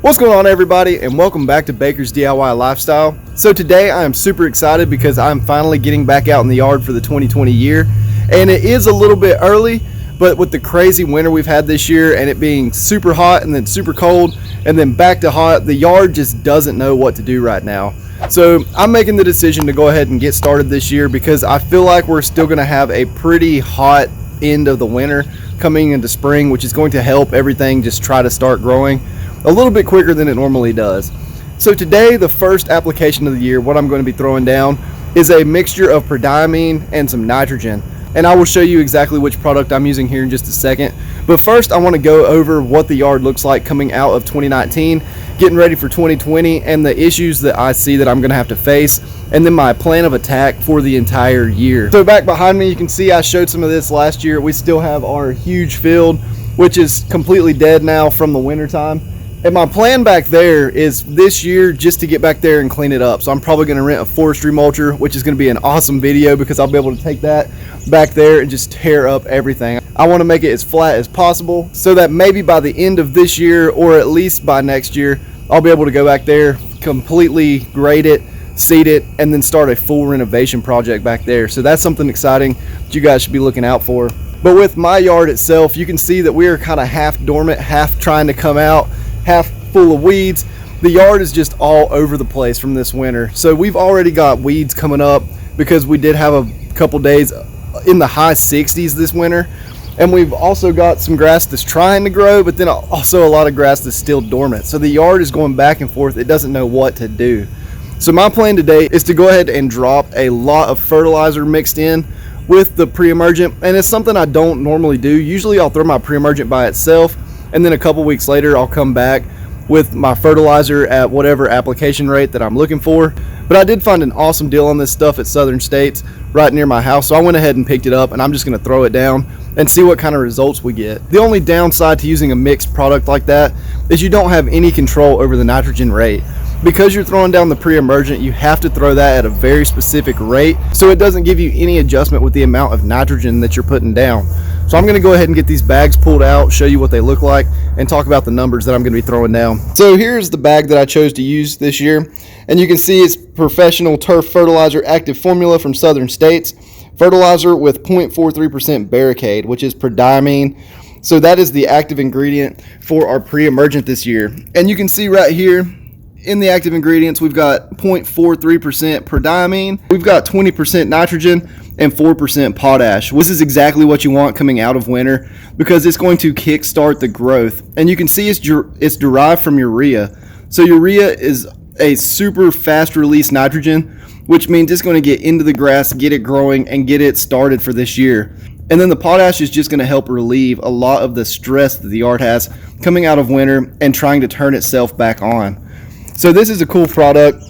What's going on, everybody, and welcome back to Baker's DIY Lifestyle. So today I am super excited because I'm finally getting back out in the yard for the 2020 year, and it is a little bit early, but with the crazy winter we've had this year and it being super hot and then super cold and then back to hot, the yard just doesn't know what to do right now. So I'm making the decision to go ahead and get started this year because I feel like we're still going to have a pretty hot end of the winter coming into spring, which is going to help everything just try to start growing a little bit quicker than it normally does. So today, the first application of the year, what I'm going to be throwing down is a mixture of Prodiamine and some nitrogen. And I will show you exactly which product I'm using here in just a second. But first, I want to go over what the yard looks like coming out of 2019, getting ready for 2020, and the issues that I see that I'm going to have to face, and then my plan of attack for the entire year. So back behind me, you can see I showed some of this last year. We still have our huge field, which is completely dead now from the winter time. And my plan back there is this year just to get back there and clean it up. So I'm probably going to rent a forestry mulcher, which is going to be an awesome video because I'll be able to take that back there and just tear up everything. I want to make it as flat as possible so that maybe by the end of this year, or at least by next year, I'll be able to go back there, completely grade it, seed it, and then start a full renovation project back there. So that's something exciting that you guys should be looking out for. But with my yard itself, you can see that we are kind of half dormant, half trying to come out, half full of weeds. The yard is just all over the place from this winter. So we've already got weeds coming up because we did have a couple days in the high 60s this winter. And we've also got some grass that's trying to grow, but then also a lot of grass that's still dormant. So the yard is going back and forth. It doesn't know what to do. So my plan today is to go ahead and drop a lot of fertilizer mixed in with the pre-emergent. And it's something I don't normally do. Usually I'll throw my pre-emergent by itself, and then a couple weeks later I'll come back with my fertilizer at whatever application rate that I'm looking for. But I did find an awesome deal on this stuff at Southern States right near my house, so I went ahead and picked it up, and I'm just going to throw it down and see what kind of results we get. The only downside to using a mixed product like that is you don't have any control over the nitrogen rate. Because you're throwing down the pre-emergent, you have to throw that at a very specific rate so it doesn't give you any adjustment with the amount of nitrogen that you're putting down. So I'm going to go ahead and get these bags pulled out, show you what they look like, and talk about the numbers that I'm going to be throwing down. So here's the bag that I chose to use this year, and you can see it's Professional Turf Fertilizer Active Formula from Southern States. Fertilizer with 0.43% Barricade, which is Prodiamine. So that is the active ingredient for our pre-emergent this year. And you can see right here, in the active ingredients, we've got 0.43% Prodiamine, we've got 20% nitrogen, and 4% potash. This is exactly what you want coming out of winter because it's going to kickstart the growth. And you can see it's derived from urea. So urea is a super fast release nitrogen, which means it's going to get into the grass, get it growing, and get it started for this year. And then the potash is just going to help relieve a lot of the stress that the yard has coming out of winter and trying to turn itself back on. So this is a cool product,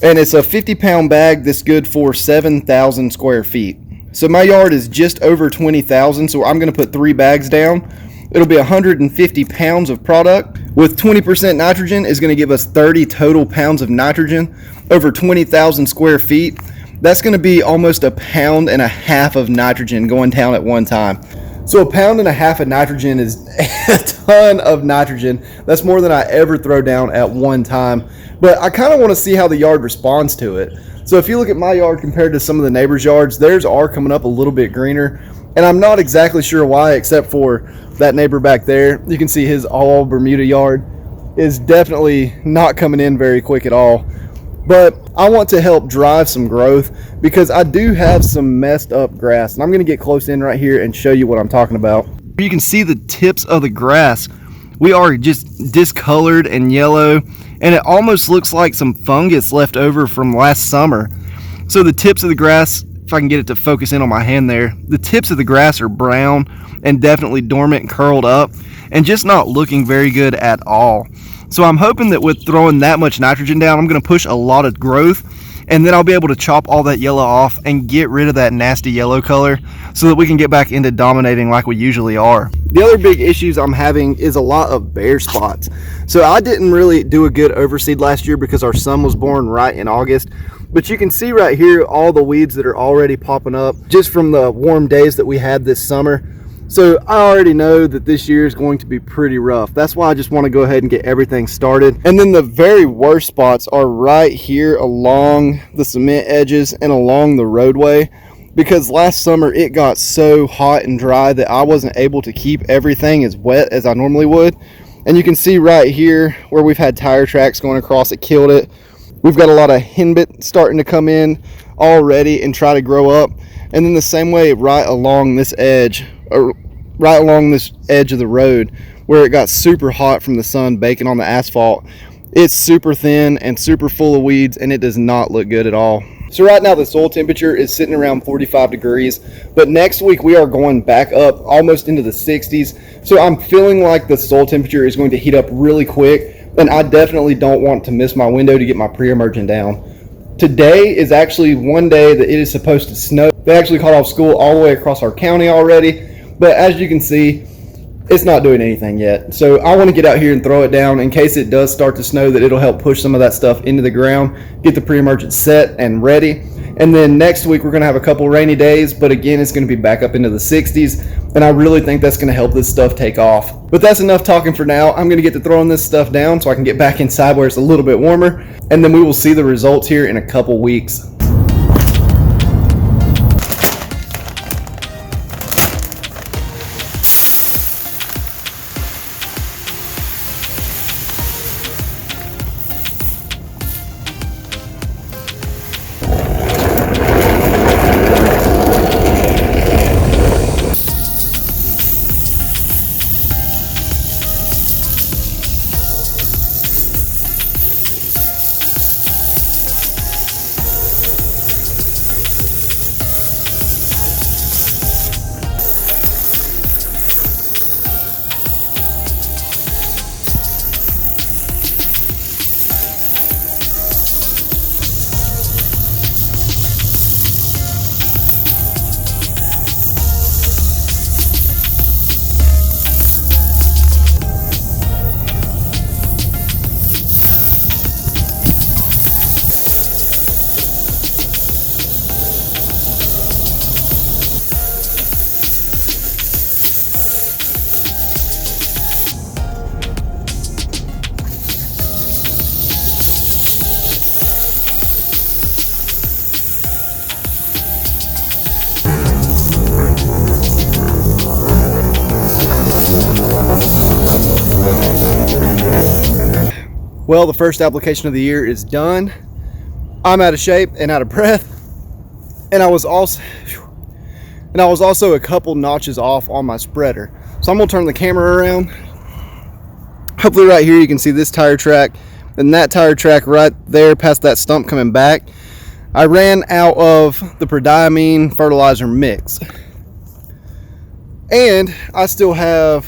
and it's a 50-pound bag that's good for 7,000 square feet. So my yard is just over 20,000, so I'm going to put 3 bags down. It'll be 150 pounds of product. With 20% nitrogen is going to give us 30 total pounds of nitrogen over 20,000 square feet. That's going to be almost 1.5 pounds of nitrogen going down at one time. So 1.5 pounds of nitrogen is a ton of nitrogen. That's more than I ever throw down at one time. But I kind of want to see how the yard responds to it. So if you look at my yard compared to some of the neighbors' yards, theirs are coming up a little bit greener. And I'm not exactly sure why, except for that neighbor back there. You can see his all Bermuda yard is definitely not coming in very quick at all. But I want to help drive some growth because I do have some messed up grass. And I'm going to get close in right here and show you what I'm talking about. You can see the tips of the grass. We are just discolored and yellow, and it almost looks like some fungus left over from last summer. So the tips of the grass, if I can get it to focus in on my hand there, the tips of the grass are brown and definitely dormant and curled up and just not looking very good at all. So I'm hoping that with throwing that much nitrogen down, I'm going to push a lot of growth, and then I'll be able to chop all that yellow off and get rid of that nasty yellow color so that we can get back into dominating like we usually are. The other big issues I'm having is a lot of bare spots. So I didn't really do a good overseed last year because our son was born right in August. But you can see right here all the weeds that are already popping up just from the warm days that we had this summer. So I already know that this year is going to be pretty rough. That's why I just want to go ahead and get everything started. And then the very worst spots are right here along the cement edges and along the roadway, because last summer it got so hot and dry that I wasn't able to keep everything as wet as I normally would. And you can see right here where we've had tire tracks going across, it killed it. We've got a lot of henbit starting to come in already and try to grow up. And then the same way right along this edge, or right along this edge of the road where it got super hot from the sun baking on the asphalt, it's super thin and super full of weeds, and it does not look good at all. So right now the soil temperature is sitting around 45 degrees, but next week we are going back up almost into the 60s. So I'm feeling like the soil temperature is going to heat up really quick, and I definitely don't want to miss my window to get my pre-emergent down. Today is actually one day that it is supposed to snow. They actually called off school all the way across our county already, but as you can see, it's not doing anything yet. So I want to get out here and throw it down in case it does start to snow, that it'll help push some of that stuff into the ground, get the pre-emergent set and ready. And then next week we're going to have a couple rainy days, but again it's going to be back up into the 60s, and I really think that's going to help this stuff take off. But that's enough talking for now. I'm going to get to throwing this stuff down so I can get back inside where it's a little bit warmer, and then we will see the results here in a couple weeks. Well, the first application of the year is done. I'm out of shape and out of breath, and I was also a couple notches off on my spreader. So I'm gonna turn the camera around. Hopefully right here you can see this tire track and that tire track right there past that stump coming back. I ran out of the Prodiamine fertilizer mix, and I still have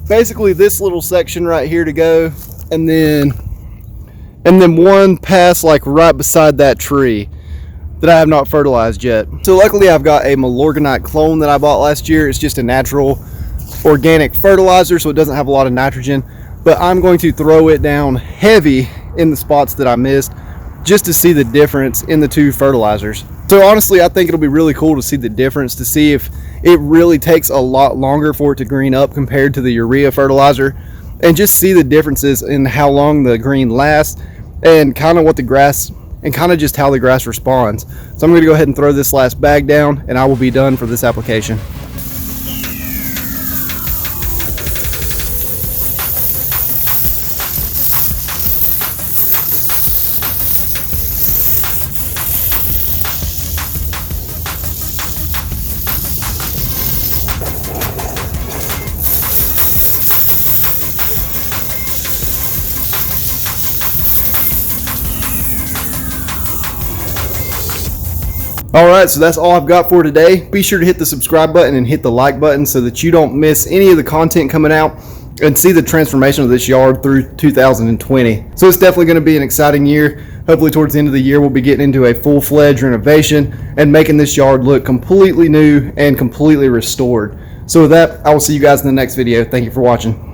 basically this little section right here to go, and then one pass like right beside that tree that I have not fertilized yet. So luckily I've got a Milorganite clone that I bought last year. It's just a natural organic fertilizer, so it doesn't have a lot of nitrogen, but I'm going to throw it down heavy in the spots that I missed just to see the difference in the two fertilizers. So honestly, I think it'll be really cool to see the difference, to see if it really takes a lot longer for it to green up compared to the urea fertilizer, and just see the differences in how long the green lasts and kind of what the grass, and kind of just how the grass responds. So I'm going to go ahead and throw this last bag down, and I will be done for this application. Alright, so that's all I've got for today. Be sure to hit the subscribe button and hit the like button so that you don't miss any of the content coming out and see the transformation of this yard through 2020. So it's definitely going to be an exciting year. Hopefully towards the end of the year we'll be getting into a full-fledged renovation and making this yard look completely new and completely restored. So with that, I will see you guys in the next video. Thank you for watching.